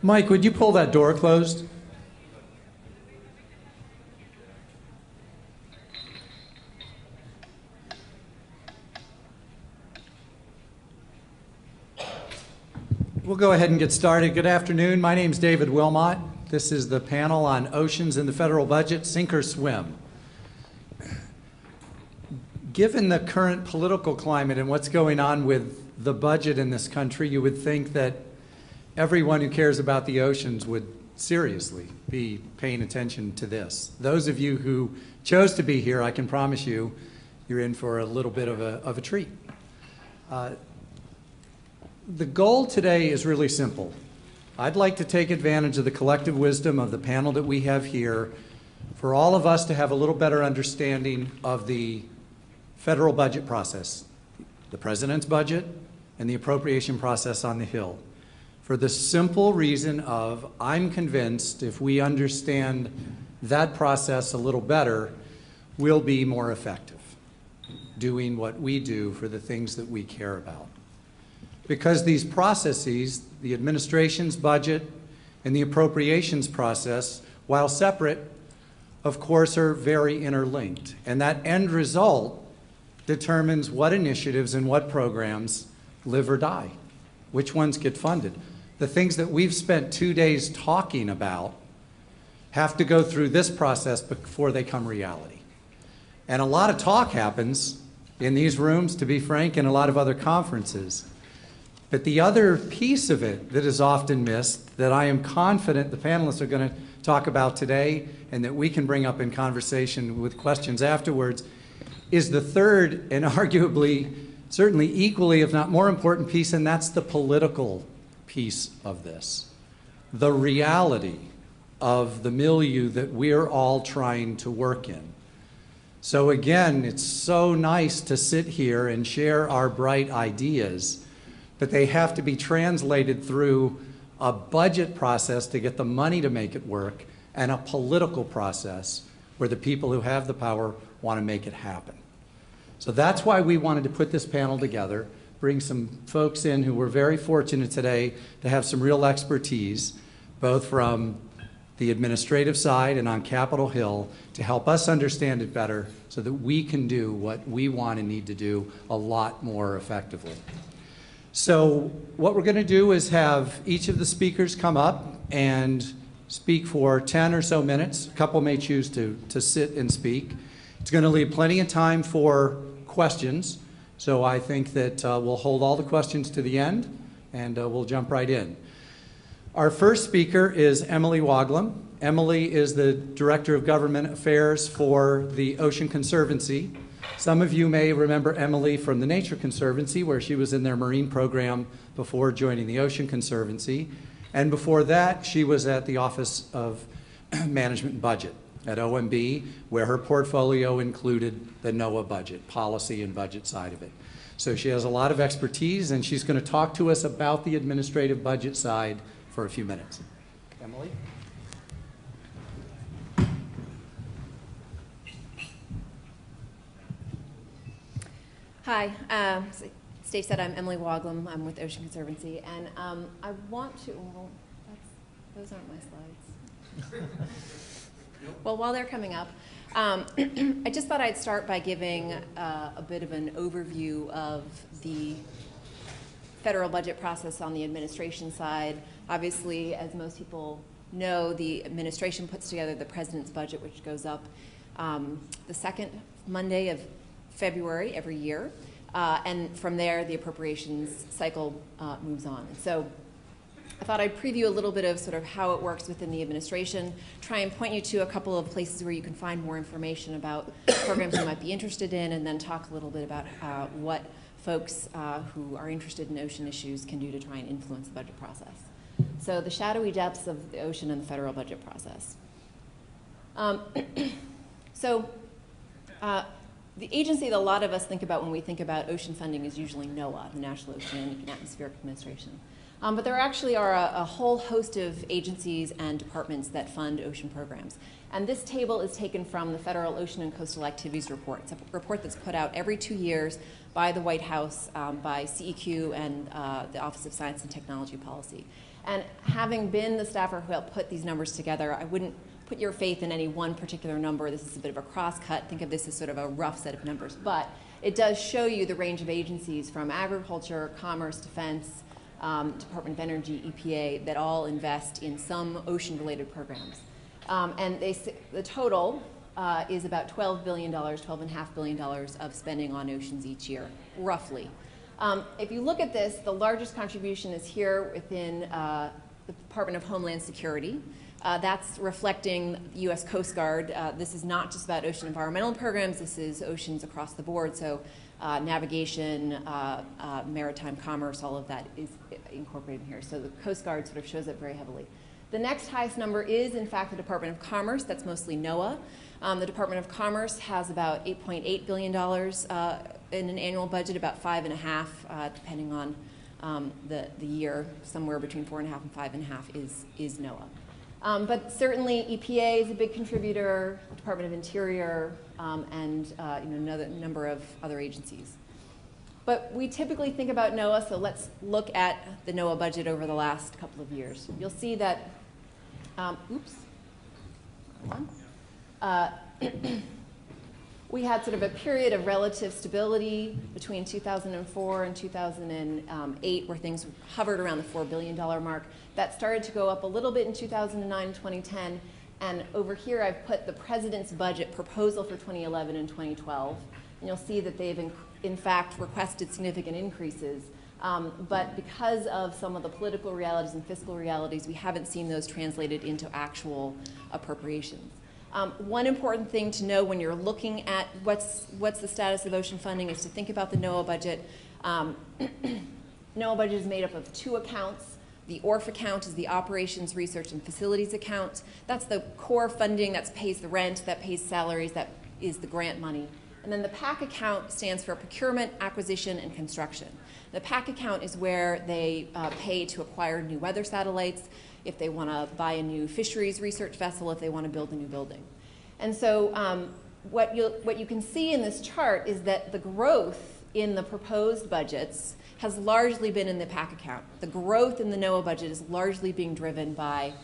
Mike, would you pull that door closed? We'll go ahead and get started. Good afternoon. My name is David Wilmot. This is the panel on oceans in the federal budget, sink or swim. Given the current political climate and what's going on with the budget in this country, you would think that everyone who cares about the oceans would seriously be paying attention to this. Those of you who chose to be here, I can promise you, you're in for a little bit of a treat. The goal today is really simple. I'd like to take advantage of the collective wisdom of the panel that we have here for all of us to have a little better understanding of the federal budget process, the president's budget, and the appropriation process on the Hill. For the simple reason of, I'm convinced if we understand that process a little better, we'll be more effective doing what we do for the things that we care about. Because these processes, the administration's budget and the appropriations process, while separate, of course, are very interlinked. And that end result determines what initiatives and what programs live or die, which ones get funded. The things that we've spent 2 days talking about have to go through this process before they come reality. And a lot of talk happens in these rooms, to be frank, and a lot of other conferences. But the other piece of it that is often missed, that I am confident the panelists are going to talk about today and that we can bring up in conversation with questions afterwards, is the third and arguably, certainly equally, if not more important piece, and that's the political piece of this. The reality of the milieu that we're all trying to work in. So again, it's so nice to sit here and share our bright ideas, but they have to be translated through a budget process to get the money to make it work and a political process where the people who have the power want to make it happen. So that's why we wanted to put this panel together, bring some folks in who were very fortunate today to have some real expertise, both from the administrative side and on Capitol Hill, to help us understand it better so that we can do what we want and need to do a lot more effectively. So what we're going to do is have each of the speakers come up and speak for 10 or so minutes. A couple may choose to sit and speak. It's going to leave plenty of time for questions. So I think that we'll hold all the questions to the end and we'll jump right in. Our first speaker is Emily Woglom. Emily is the Director of Government Affairs for the Ocean Conservancy. Some of you may remember Emily from the Nature Conservancy, where she was in their marine program before joining the Ocean Conservancy. And before that, she was at the Office of Management and Budget at OMB, where her portfolio included the NOAA budget, policy and budget side of it. So she has a lot of expertise, and she's going to talk to us about the administrative budget side for a few minutes. Emily? Hi, Steve said I'm Emily Woglom. I'm with Ocean Conservancy, and I want to, well, those aren't my slides. Well, while they're coming up, I just thought I'd start by giving a bit of an overview of the federal budget process on the administration side. Obviously, as most people know, the administration puts together the president's budget, which goes up the second Monday of February every year, and from there the appropriations cycle moves on. So I thought I'd preview a little bit of sort of how it works within the administration, try and point you to a couple of places where you can find more information about programs you might be interested in, and then talk a little bit about what folks who are interested in ocean issues can do to try and influence the budget process. So the shadowy depths of the ocean and the federal budget process. The agency that a lot of us think about when we think about ocean funding is usually NOAA, the National Oceanic and Atmospheric Administration. But there actually are a whole host of agencies and departments that fund ocean programs. And this table is taken from the Federal Ocean and Coastal Activities Report. It's a report that's put out every 2 years by the White House, by CEQ, and the Office of Science and Technology Policy. And having been the staffer who helped put these numbers together, I wouldn't put your faith in any one particular number. This is a bit of a cross-cut. Think of this as sort of a rough set of numbers. But it does show you the range of agencies from agriculture, commerce, defense, Department of Energy, EPA, that all invest in some ocean-related programs. And the total is about $12 billion, $12.5 billion of spending on oceans each year, roughly. If you look at this, the largest contribution is here within the Department of Homeland Security. That's reflecting the U.S. Coast Guard. This is not just about ocean environmental programs. This is oceans across the board. So navigation, maritime commerce, all of that is incorporated in here. So the Coast Guard sort of shows up very heavily. The next highest number is, in fact, the Department of Commerce. That's mostly NOAA. The Department of Commerce has about $8.8 billion in an annual budget, about 5.5, depending on the year. Somewhere between 4.5 and 5.5 is NOAA. But certainly EPA is a big contributor, Department of Interior, and another number of other agencies. But we typically think about NOAA, so let's look at the NOAA budget over the last couple of years. You'll see that, we had sort of a period of relative stability between 2004 and 2008 where things hovered around the $4 billion mark. That started to go up a little bit in 2009 and 2010. And over here I've put the President's budget proposal for 2011 and 2012. And you'll see that they've in fact requested significant increases. But because of some of the political realities and fiscal realities, we haven't seen those translated into actual appropriations. One important thing to know when you're looking at what's the status of ocean funding is to think about the NOAA budget. NOAA budget is made up of 2 accounts. The ORF account is the Operations, Research, and Facilities account. That's the core funding that pays the rent, that pays salaries, that is the grant money. And then the PAC account stands for Procurement, Acquisition, and Construction. The PAC account is where they pay to acquire new weather satellites, if they want to buy a new fisheries research vessel, if they want to build a new building. And so what you can see in this chart is that the growth in the proposed budgets has largely been in the PAC account. The growth in the NOAA budget is largely being driven by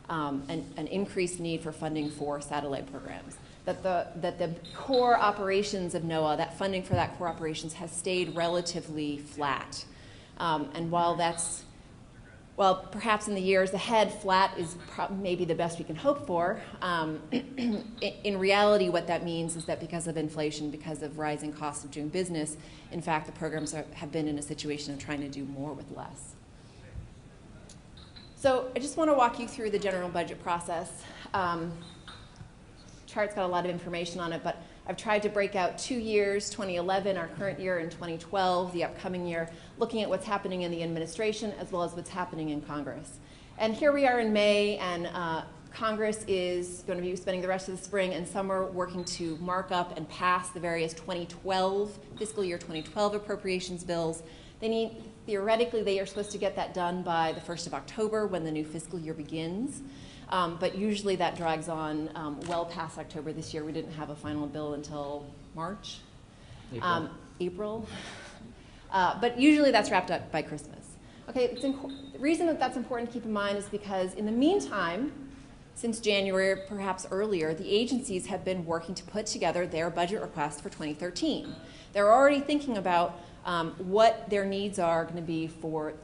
an increased need for funding for satellite programs. That the core operations of NOAA, that funding for that core operations has stayed relatively flat. And while perhaps in the years ahead, flat is maybe the best we can hope for, in reality what that means is that because of inflation, because of rising costs of doing business, in fact the programs have been in a situation of trying to do more with less. So I just want to walk you through the general budget process. Chart's got a lot of information on it, but I've tried to break out 2 years, 2011, our current year, and 2012, the upcoming year, looking at what's happening in the administration as well as what's happening in Congress. And here we are in May, and Congress is going to be spending the rest of the spring and summer working to mark up and pass the various 2012, fiscal year 2012 appropriations bills. Theoretically, they are supposed to get that done by the 1st of October when the new fiscal year begins. But usually that drags on well past October. This year we didn't have a final bill until March, April. But usually that's wrapped up by Christmas. Okay, the reason that that's important to keep in mind is because in the meantime, since January, perhaps earlier, the agencies have been working to put together their budget request for 2013. They're already thinking about what their needs are going to be for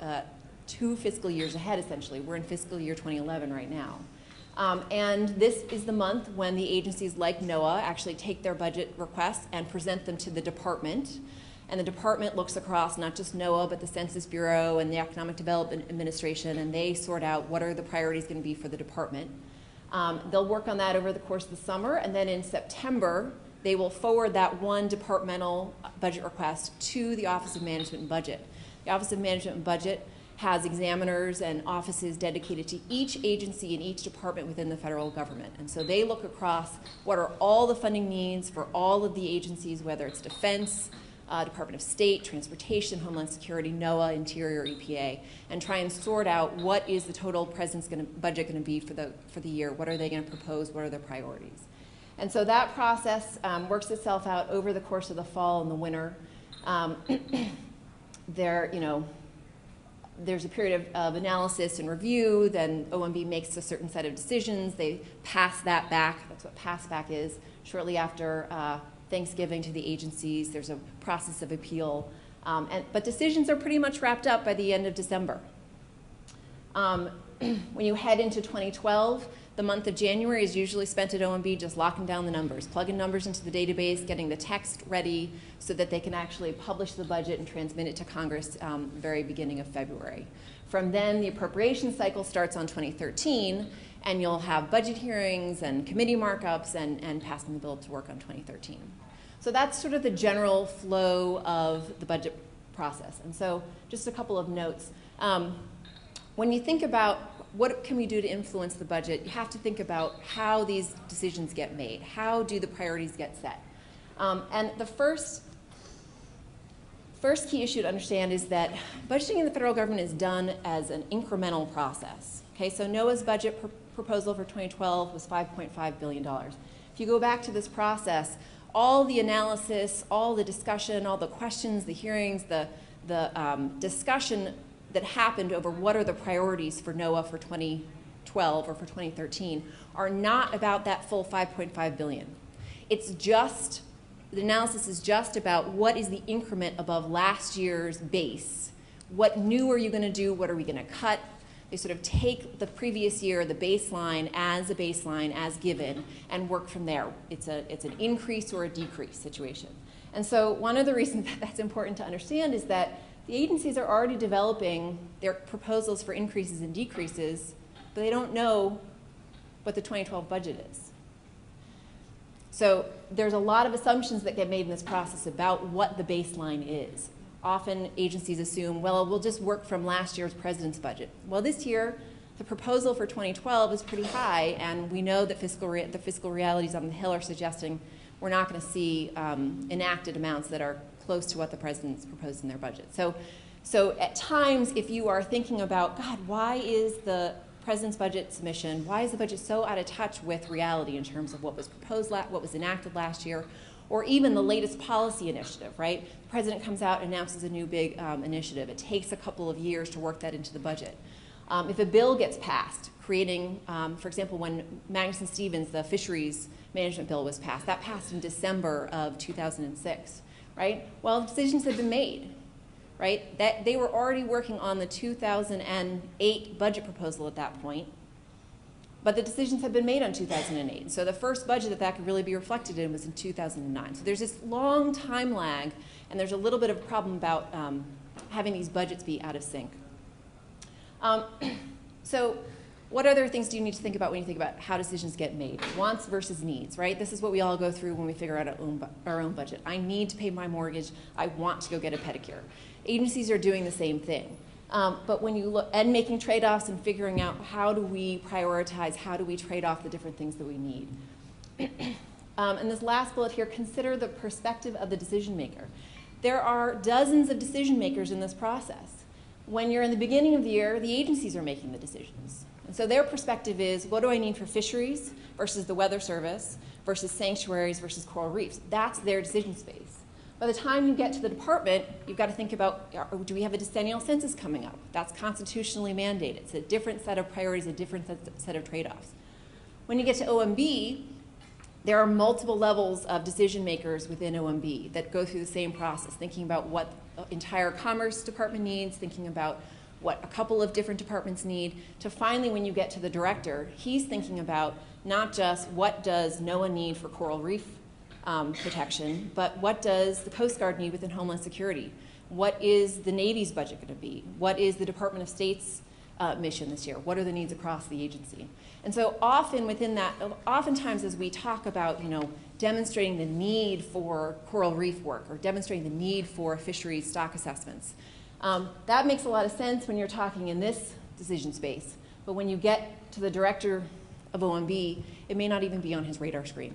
2 fiscal years ahead, essentially. We're in fiscal year 2011 right now. And this is the month when the agencies like NOAA actually take their budget requests and present them to the department. And the department looks across not just NOAA, but the Census Bureau and the Economic Development Administration, and they sort out what are the priorities going to be for the department. They'll work on that over the course of the summer, and then in September, they will forward that one departmental budget request to the Office of Management and Budget. The Office of Management and Budget has examiners and offices dedicated to each agency and each department within the federal government. And so they look across what are all the funding needs for all of the agencies, whether it's defense, Department of State, Transportation, Homeland Security, NOAA, Interior, EPA, and try and sort out what is the total president's budget going to be for the year. What are they going to propose? What are their priorities? And so that process works itself out over the course of the fall and the winter. There's a period of analysis and review. Then OMB makes a certain set of decisions. They pass that back. That's what pass back is. Shortly after Thanksgiving to the agencies, there's a process of appeal. But decisions are pretty much wrapped up by the end of December. When you head into 2012, the month of January is usually spent at OMB just locking down the numbers, plugging numbers into the database, getting the text ready so that they can actually publish the budget and transmit it to Congress very beginning of February. From then, the appropriations cycle starts on 2013, and you'll have budget hearings and committee markups and passing the bill to work on 2013. So that's sort of the general flow of the budget process. And so just a couple of notes. When you think about what can we do to influence the budget, you have to think about how these decisions get made. How do the priorities get set? And the first key issue to understand is that budgeting in the federal government is done as an incremental process. Okay, so NOAA's budget proposal for 2012 was $5.5 billion. If you go back to this process, all the analysis, all the discussion, all the questions, the hearings, the discussion that happened over what are the priorities for NOAA for 2012 or for 2013 are not about that full $5.5 billion. It's just, the analysis is just about what is the increment above last year's base. What new are you going to do? What are we going to cut? They sort of take the previous year, the baseline, as given, and work from there. It's an increase or a decrease situation. And so one of the reasons that that's important to understand is that the agencies are already developing their proposals for increases and decreases, but they don't know what the 2012 budget is. So there's a lot of assumptions that get made in this process about what the baseline is. Often agencies assume, well, we'll just work from last year's president's budget. Well, this year, the proposal for 2012 is pretty high, and we know that the fiscal realities on the Hill are suggesting we're not going to see enacted amounts that are close to what the president's proposed in their budget. So at times, if you are thinking about, God, why is the president's budget submission, why is the budget so out of touch with reality in terms of what was proposed, what was enacted last year, or even the latest policy initiative, right? The president comes out and announces a new big initiative. It takes a couple of years to work that into the budget. If a bill gets passed, creating, for example, when Magnuson-Stevens, the fisheries management bill was passed, that passed in December of 2006. Right? Well, decisions had been made, right? That they were already working on the 2008 budget proposal at that point, but the decisions had been made on 2008. So the first budget that could really be reflected in was in 2009. So there's this long time lag, and there's a little bit of a problem about having these budgets be out of sync. So what other things do you need to think about when you think about how decisions get made? Wants versus needs, right? This is what we all go through when we figure out our own budget. I need to pay my mortgage. I want to go get a pedicure. Agencies are doing the same thing. But when you look, and making trade-offs and figuring out how do we prioritize, how do we trade off the different things that we need. And this last bullet here, consider the perspective of the decision maker. There are dozens of decision makers in this process. When you're in the beginning of the year, the agencies are making the decisions. And so their perspective is, what do I need for fisheries versus the Weather Service versus sanctuaries versus coral reefs? That's their decision space. By the time you get to the department, you've got to think about, do we have a decennial census coming up? That's constitutionally mandated. It's a different set of priorities, a different set of trade-offs. When you get to OMB, there are multiple levels of decision makers within OMB that go through the same process, thinking about what the entire Commerce Department needs, thinking about what a couple of different departments need, to finally, when you get to the director, he's thinking about not just what does NOAA need for coral reef protection, but what does the Coast Guard need within Homeland Security? What is the Navy's budget going to be? What is the Department of State's mission this year? What are the needs across the agency? And so often within that, oftentimes as we talk about, demonstrating the need for coral reef work or demonstrating the need for fisheries stock assessments, that makes a lot of sense when you're talking in this decision space. But when you get to the director of OMB, it may not even be on his radar screen.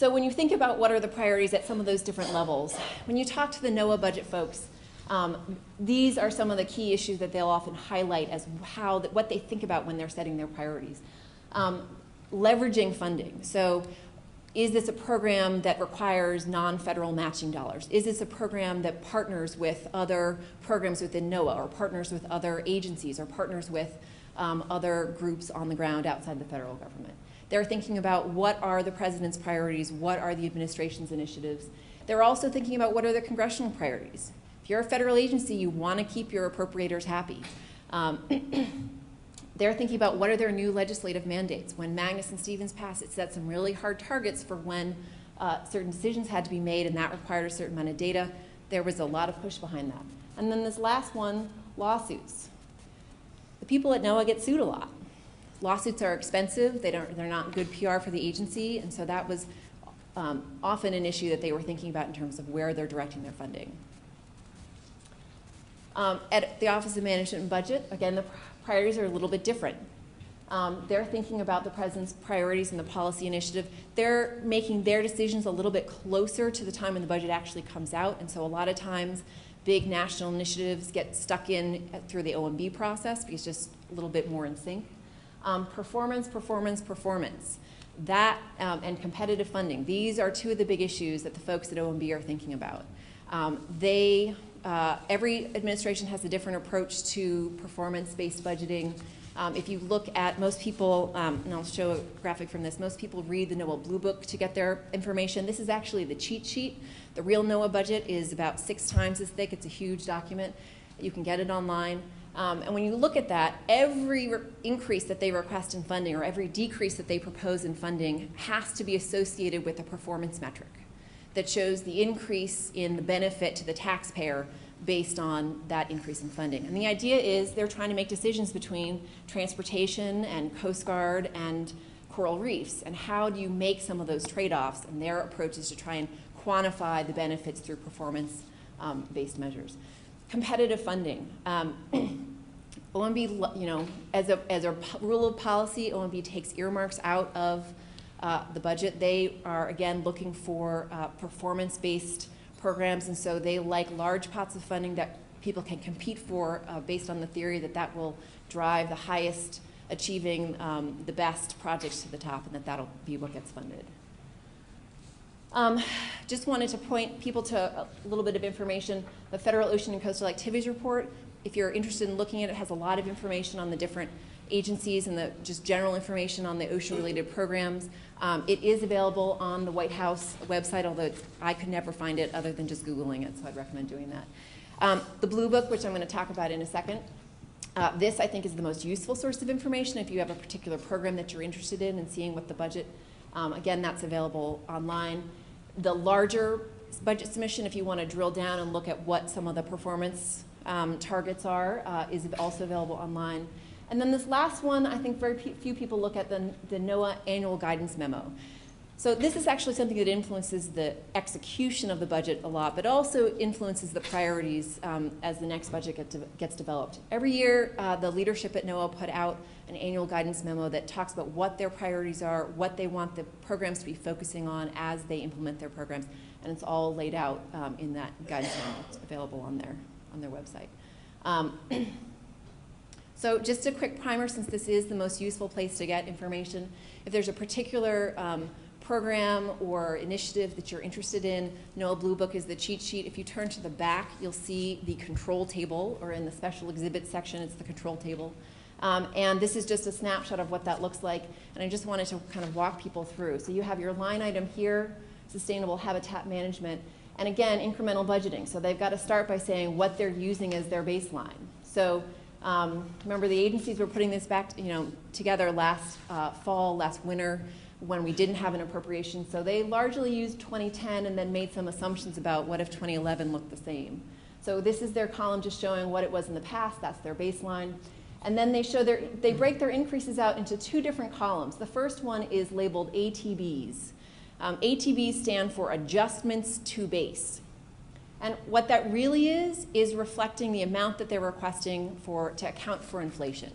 So when you think about what are the priorities at some of those different levels, when you talk to the NOAA budget folks, these are some of the key issues that they'll often highlight as what they think about when they're setting their priorities. Leveraging funding. So is this a program that requires non-federal matching dollars? Is this a program that partners with other programs within NOAA, or partners with other agencies, or partners with other groups on the ground outside the federal government? They're thinking about what are the president's priorities, what are the administration's initiatives. They're also thinking about what are the congressional priorities. If you're a federal agency, you want to keep your appropriators happy. They're thinking about what are their new legislative mandates. When Magnus and Stevens passed, it set some really hard targets for when certain decisions had to be made, and that required a certain amount of data. There was a lot of push behind that. And then this last one, lawsuits. The people at NOAA get sued a lot. Lawsuits are expensive. They're not good PR for the agency, and so that was often an issue that they were thinking about in terms of where they're directing their funding. At the Office of Management and Budget, again, the priorities are a little bit different. They're thinking about the president's priorities and the policy initiative. They're making their decisions a little bit closer to the time when the budget actually comes out, and so a lot of times big national initiatives get stuck in through the OMB process because it's just a little bit more in sync. Performance, performance, performance. That and competitive funding. These are two of the big issues that the folks at OMB are thinking about. Every administration has a different approach to performance-based budgeting. If you look at most people, and I'll show a graphic from this, most people read the NOAA Blue Book to get their information. This is actually the cheat sheet. The real NOAA budget is about 6 times as thick. It's a huge document. You can get it online. And when you look at that, every increase that they request in funding or every decrease that they propose in funding has to be associated with a performance metric that shows the increase in the benefit to the taxpayer based on that increase in funding. And the idea is they're trying to make decisions between transportation and Coast Guard and coral reefs, and how do you make some of those trade-offs, and their approach is to try and quantify the benefits through performance-based measures. Competitive funding. OMB, as a rule of policy, OMB takes earmarks out of the budget. They are, again, looking for performance-based programs, and so they like large pots of funding that people can compete for based on the theory that that will drive the highest achieving the best projects to the top, and that'll be what gets funded. Just wanted to point people to a little bit of information. The Federal Ocean and Coastal Activities Report, if you're interested in looking at it, has a lot of information on the different agencies and the just general information on the ocean-related programs. It is available on the White House website, although I could never find it other than just Googling it, so I'd recommend doing that. The Blue Book, which I'm going to talk about in a second, this I think is the most useful source of information if you have a particular program that you're interested in and seeing what the budget, again, that's available online. The larger budget submission, if you want to drill down and look at what some of the performance targets are, is also available online. And then this last one, I think very few people look at, the NOAA Annual Guidance Memo. So this is actually something that influences the execution of the budget a lot, but also influences the priorities as the next budget gets developed. Every year, the leadership at NOAA put out an annual guidance memo that talks about what their priorities are, what they want the programs to be focusing on as they implement their programs, and it's all laid out in that guidance memo. It's available on their website. So just a quick primer, since this is the most useful place to get information. If there's a particular program or initiative that you're interested in, NOAA Blue Book is the cheat sheet. If you turn to the back, you'll see the control table, or in the special exhibits section, it's the control table. And this is just a snapshot of what that looks like, and I just wanted to kind of walk people through. So you have your line item here, sustainable habitat management, and again, incremental budgeting. So they've got to start by saying what they're using as their baseline. So remember, the agencies were putting this back, together last fall, last winter, when we didn't have an appropriation. So they largely used 2010 and then made some assumptions about what if 2011 looked the same. So this is their column just showing what it was in the past. That's their baseline. And then they break their increases out into 2 different columns. The first one is labeled ATBs. ATBs stand for adjustments to base. And what that really is reflecting the amount that they're requesting to account for inflation.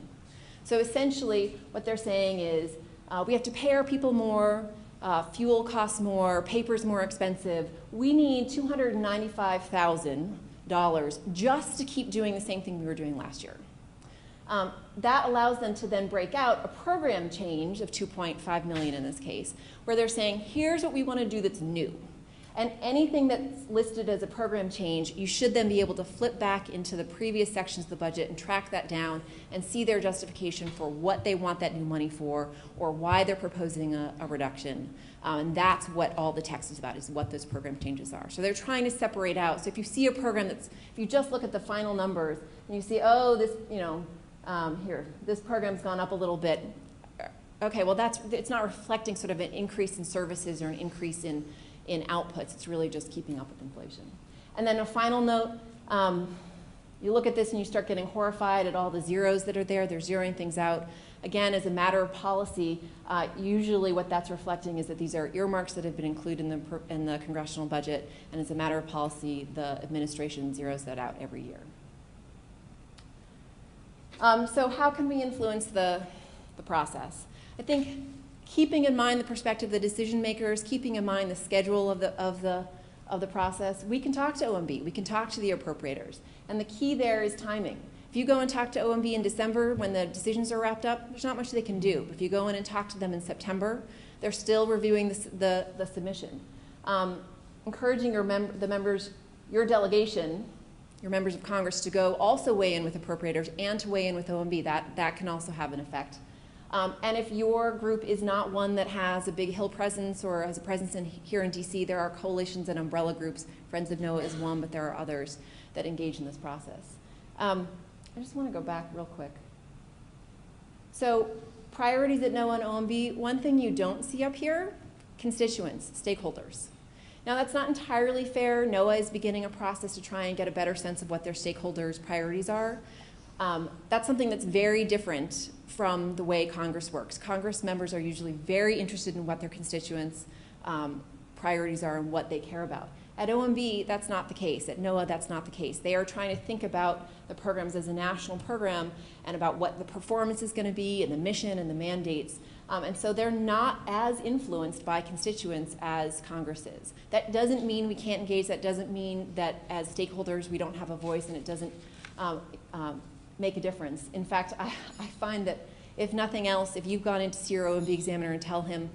So essentially, what they're saying is, we have to pay our people more, fuel costs more, paper's more expensive. We need $295,000 just to keep doing the same thing we were doing last year. That allows them to then break out a program change of $2.5 million in this case, where they're saying, here's what we want to do that's new. And anything that's listed as a program change, you should then be able to flip back into the previous sections of the budget and track that down and see their justification for what they want that new money for or why they're proposing a reduction. And that's what all the text is about, is what those program changes are. So they're trying to separate out. So if you see a program that's, if you just look at the final numbers and you see, oh, this, here, this program's gone up a little bit. Okay, well, it's not reflecting sort of an increase in services or an increase in outputs. It's really just keeping up with inflation. And then a final note, you look at this and you start getting horrified at all the zeros that are there. They're zeroing things out. Again, as a matter of policy, usually what that's reflecting is that these are earmarks that have been included in the congressional budget, and as a matter of policy, the administration zeroes that out every year. So how can we influence the process? I think keeping in mind the perspective of the decision makers, keeping in mind the schedule of the process, we can talk to OMB, we can talk to the appropriators. And the key there is timing. If you go and talk to OMB in December when the decisions are wrapped up, there's not much they can do. If you go in and talk to them in September, they're still reviewing the submission. Encouraging the members, your delegation, your members of Congress, to go also weigh in with appropriators and to weigh in with OMB, that can also have an effect. And if your group is not one that has a big Hill presence or has a presence here in DC, there are coalitions and umbrella groups. Friends of NOAA is one, but there are others that engage in this process. I just want to go back real quick. So priorities at NOAA and OMB, one thing you don't see up here, constituents, stakeholders. Now that's not entirely fair. NOAA is beginning a process to try and get a better sense of what their stakeholders' priorities are. That's something that's very different from the way Congress works. Congress members are usually very interested in what their constituents' priorities are and what they care about. At OMB, that's not the case. At NOAA, that's not the case. They are trying to think about the programs as a national program and about what the performance is going to be and the mission and the mandates. And so they're not as influenced by constituents as Congress is. That doesn't mean we can't engage. That doesn't mean that as stakeholders we don't have a voice and it doesn't make a difference. In fact, I find that if nothing else, if you've gone in to see your OMB examiner and tell him,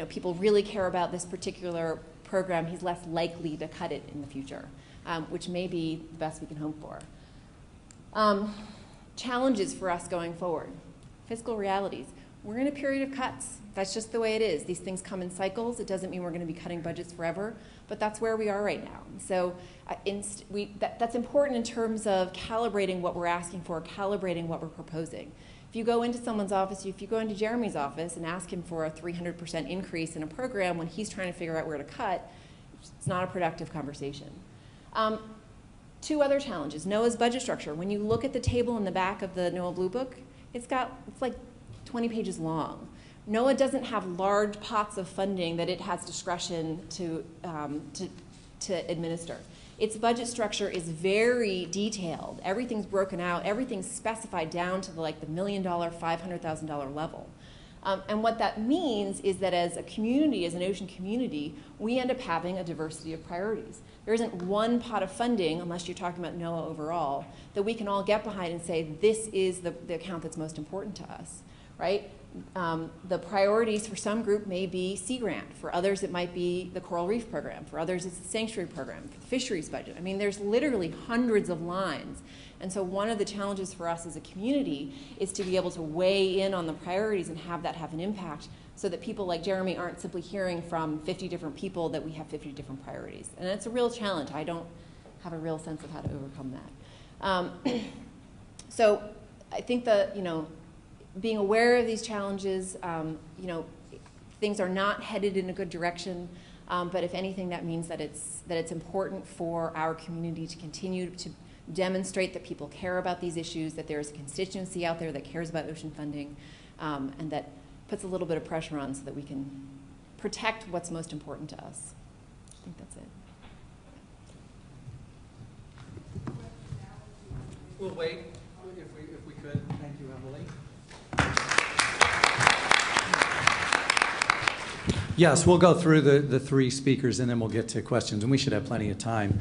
people really care about this particular program, he's less likely to cut it in the future, which may be the best we can hope for. Challenges for us going forward. Fiscal realities. We're in a period of cuts. That's just the way it is. These things come in cycles. It doesn't mean we're going to be cutting budgets forever, but that's where we are right now. So that's important in terms of calibrating what we're asking for, calibrating what we're proposing. If you go into someone's office, if you go into Jeremy's office and ask him for a 300% increase in a program when he's trying to figure out where to cut, it's not a productive conversation. Two other challenges. NOAA's budget structure. When you look at the table in the back of the NOAA Blue Book, it's like 20 pages long. NOAA doesn't have large pots of funding that it has discretion to administer. Its budget structure is very detailed. Everything's broken out. Everything's specified down to the $1 million, $500,000 level. And what that means is that as a community, as an ocean community, we end up having a diversity of priorities. There isn't one pot of funding, unless you're talking about NOAA overall, that we can all get behind and say, this is the account that's most important to us, right? The priorities for some group may be Sea Grant. For others, it might be the Coral Reef Program. For others, it's the Sanctuary Program, for the Fisheries budget. I mean, there's literally hundreds of lines. And so one of the challenges for us as a community is to be able to weigh in on the priorities and have that have an impact so that people like Jeremy aren't simply hearing from 50 different people that we have 50 different priorities. And it's a real challenge. I don't have a real sense of how to overcome that. So I think that, being aware of these challenges, things are not headed in a good direction, but if anything, that means that it's important for our community to continue to demonstrate that people care about these issues, that there is a constituency out there that cares about ocean funding, and that puts a little bit of pressure on so that we can protect what's most important to us. I think that's it. We'll wait if we could. Thank you, Emily. Yes, we'll go through the three speakers and then we'll get to questions, and we should have plenty of time.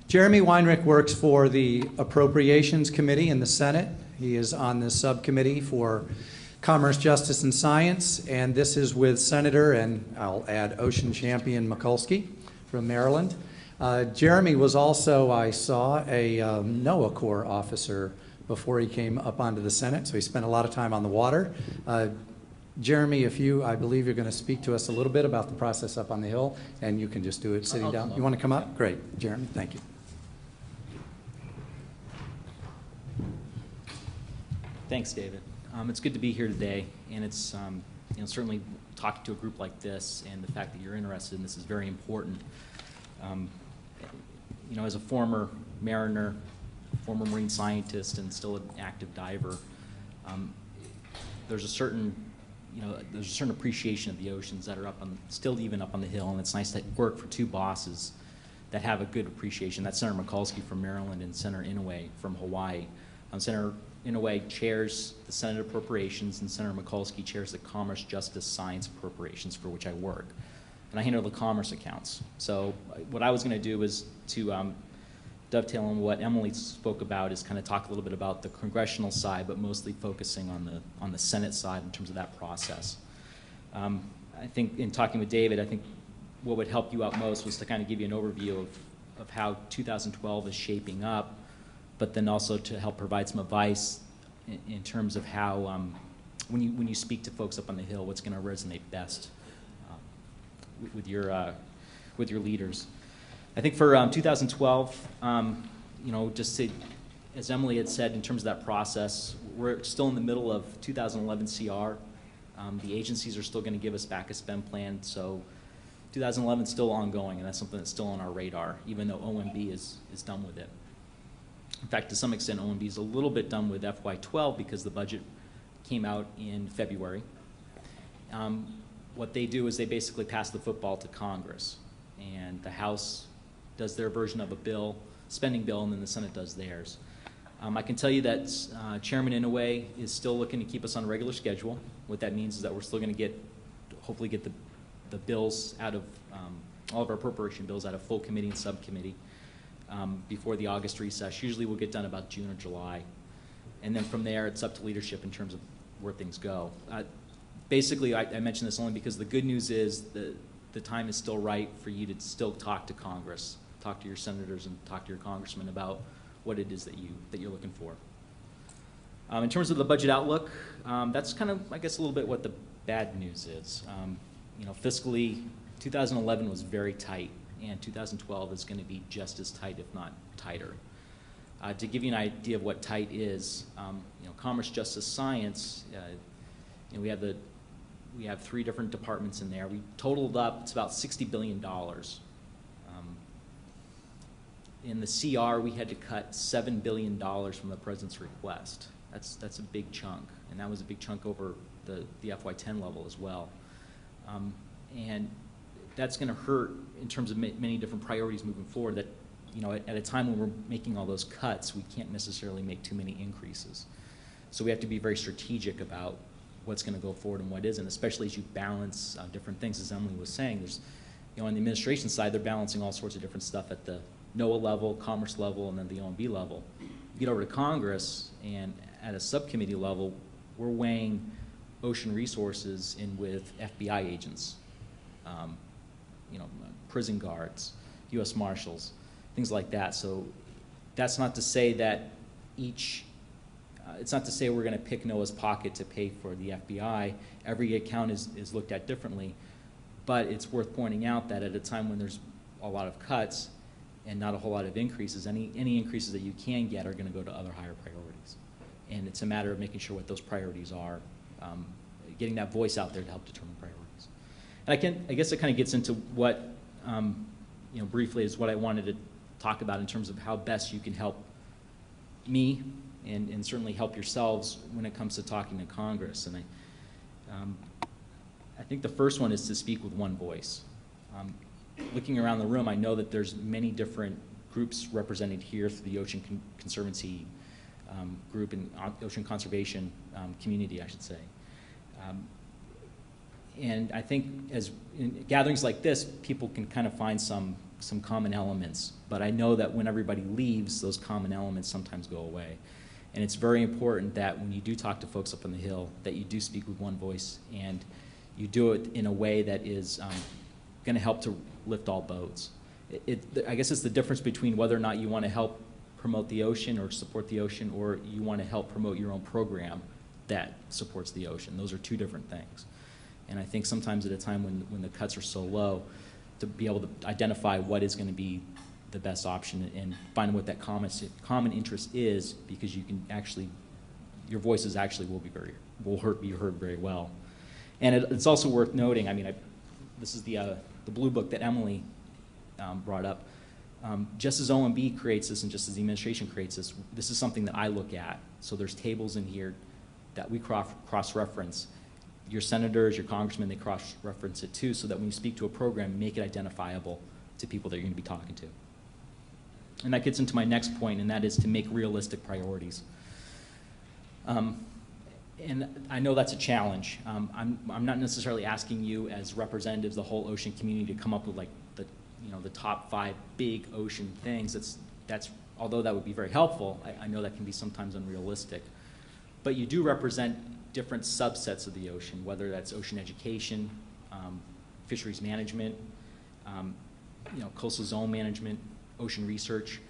Jeremy Weirich works for the Appropriations Committee in the Senate. He is on the subcommittee for Commerce, Justice, and Science, and this is with Senator, and I'll add ocean champion Mikulski from Maryland. Jeremy was also, I saw, a NOAA Corps officer before he came up onto the Senate, so he spent a lot of time on the water. Jeremy, I believe you're going to speak to us a little bit about the process up on the Hill, and you can just do it sitting down. You want to come up? Great. Jeremy, thank you. Thanks, David. It's good to be here today, and it's certainly talking to a group like this, and the fact that you're interested in this is very important. As a former mariner, former marine scientist, and still an active diver, there's a certain appreciation of the oceans that are still even up on the Hill, and it's nice to work for two bosses that have a good appreciation. That's Senator Mikulski from Maryland and Senator Inouye from Hawaii. Senator Inouye chairs the Senate Appropriations, and Senator Mikulski chairs the Commerce, Justice, Science Appropriations, for which I work. And I handle the commerce accounts. So what I was going to do was to dovetail on what Emily spoke about, is kind of talk a little bit about the congressional side, but mostly focusing on the Senate side in terms of that process. I think in talking with David, I think what would help you out most was to kind of give you an overview of how 2012 is shaping up, but then also to help provide some advice in terms of how, when you speak to folks up on the Hill, what's going to resonate best with your leaders. I think for 2012, just to, as Emily had said, in terms of that process, we're still in the middle of 2011 CR. The agencies are still going to give us back a spend plan, so 2011 is still ongoing, and that's something that's still on our radar, even though OMB is done with it. In fact, to some extent, OMB is a little bit done with FY12 because the budget came out in February. What they do is they basically pass the football to Congress, and the House does their version of a bill, spending bill, and then the Senate does theirs. I can tell you that Chairman Inouye is still looking to keep us on a regular schedule. What that means is that we're still going to hopefully get the bills out of, all of our appropriation bills out of full committee and subcommittee before the August recess. Usually we'll get done about June or July. And then from there, it's up to leadership in terms of where things go. Basically, I mention this only because the good news is the time is still right for you to still talk to Congress, talk to your senators, and talk to your congressmen about what it is that you're looking for. In terms of the budget outlook, that's kind of, I guess, a little bit what the bad news is. Fiscally, 2011 was very tight, and 2012 is going to be just as tight, if not tighter. To give you an idea of what tight is, Commerce, Justice, Science, we have three different departments in there. We totaled up, it's about $60 billion. In the CR, we had to cut $7 billion from the President's request. That's a big chunk, and that was a big chunk over the FY10 level as well. And that's going to hurt in terms of many different priorities moving forward that, at a time when we're making all those cuts, we can't necessarily make too many increases. So we have to be very strategic about what's going to go forward and what isn't, especially as you balance different things. As Emily was saying, there's, on the administration side, they're balancing all sorts of different stuff at the NOAA level, Commerce level, and then the OMB level. You get over to Congress, and at a subcommittee level, we're weighing ocean resources in with FBI agents, prison guards, U.S. Marshals, things like that. So that's not to say that it's not to say we're going to pick Noah's pocket to pay for the FBI. Every account is looked at differently, but it's worth pointing out that at a time when there's a lot of cuts and not a whole lot of increases, any increases that you can get are going to go to other higher priorities. And it's a matter of making sure what those priorities are, getting that voice out there to help determine priorities. And I guess it kind of gets into what, briefly is what I wanted to talk about in terms of how best you can help me and certainly help yourselves when it comes to talking to Congress. And I think the first one is to speak with one voice. Looking around the room, I know that there's many different groups represented here through the Ocean Conservancy group and Ocean Conservation community, I should say. And I think as in gatherings like this, people can kind of find some common elements. But I know that when everybody leaves, those common elements sometimes go away. And it's very important that when you do talk to folks up on the Hill, that you do speak with one voice, and you do it in a way that is going to help to lift all boats. I guess it's the difference between whether or not you want to help promote the ocean or support the ocean, or you want to help promote your own program that supports the ocean. Those are two different things. And I think sometimes at a time when the cuts are so low, to be able to identify what is going to be the best option and find what that common interest is, because you can actually, your voices actually will be heard very well. And it's also worth noting, I mean, this is the blue book that Emily brought up. Just as OMB creates this and just as the administration creates this is something that I look at. So there's tables in here that we cross-reference. Your senators, your congressmen, they cross-reference it too, so that when you speak to a program, make it identifiable to people that you're going to be talking to. And that gets into my next point, and that is to make realistic priorities. And I know that's a challenge. I'm not necessarily asking you as representatives of the whole ocean community to come up with like the top 5 big ocean things. That's although that would be very helpful, I know that can be sometimes unrealistic. But you do represent different subsets of the ocean, whether that's ocean education, fisheries management, coastal zone management, ocean research.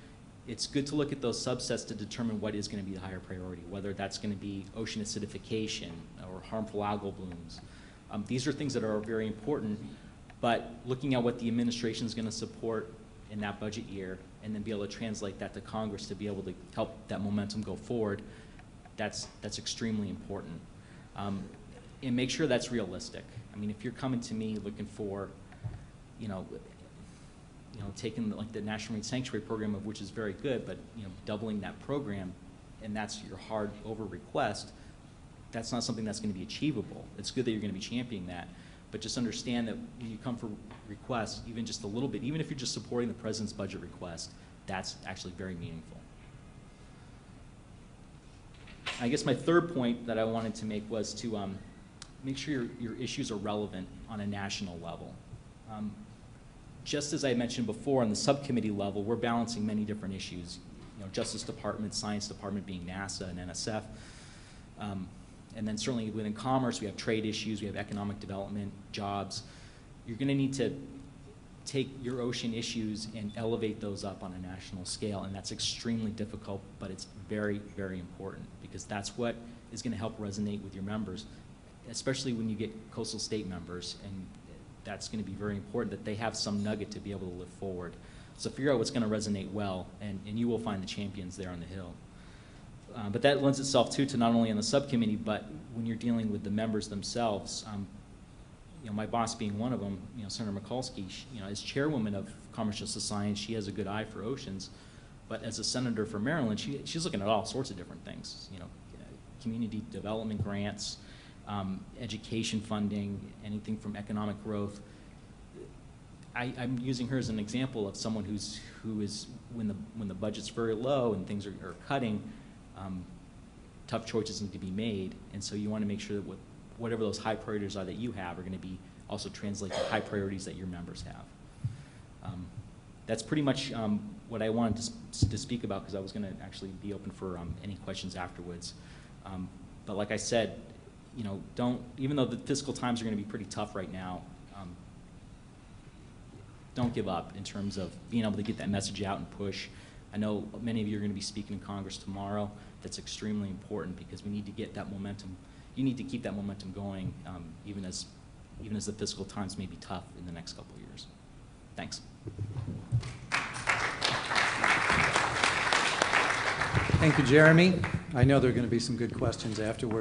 It's good to look at those subsets to determine what is going to be the higher priority, whether that's going to be ocean acidification or harmful algal blooms. These are things that are very important, but looking at what the administration is going to support in that budget year and then be able to translate that to Congress to be able to help that momentum go forward, that's extremely important. And make sure that's realistic. I mean, if you're coming to me looking for, taking like the National Marine Sanctuary Program, of which is very good, but doubling that program, and that's your hard over request, that's not something that's going to be achievable. It's good that you're going to be championing that, but just understand that when you come for requests, even just a little bit, even if you're just supporting the president's budget request, that's actually very meaningful. I guess my third point that I wanted to make was to make sure your issues are relevant on a national level. Just as I mentioned before, on the subcommittee level, we're balancing many different issues. Justice Department, Science Department being NASA and NSF. And then certainly within commerce, we have trade issues, we have economic development, jobs. You're going to need to take your ocean issues and elevate those up on a national scale, and that's extremely difficult, but it's very, very important, because that's what is going to help resonate with your members, especially when you get coastal state members, and that's going to be very important that they have some nugget to be able to live forward. So figure out what's going to resonate well, and you will find the champions there on the Hill. But that lends itself to not only on the subcommittee, but when you're dealing with the members themselves. My boss being one of them, Senator Mikulski, as chairwoman of Commerce Justice Science, she has a good eye for oceans. But as a senator for Maryland, she's looking at all sorts of different things. Community development grants, education funding, anything from economic growth. I'm using her as an example of someone who is when the budget's very low and things are cutting, tough choices need to be made, and so you want to make sure that whatever those high priorities are that you have are going to be also translate to high priorities that your members have. That's pretty much what I wanted to speak about, because I was going to actually be open for any questions afterwards. But like I said, even though the fiscal times are going to be pretty tough right now, don't give up in terms of being able to get that message out and push. I know many of you are going to be speaking in Congress tomorrow. That's extremely important, because we need to get that momentum. You need to keep that momentum going, even as the fiscal times may be tough in the next couple of years. Thanks. Thank you, Jeremy. I know there are going to be some good questions afterwards.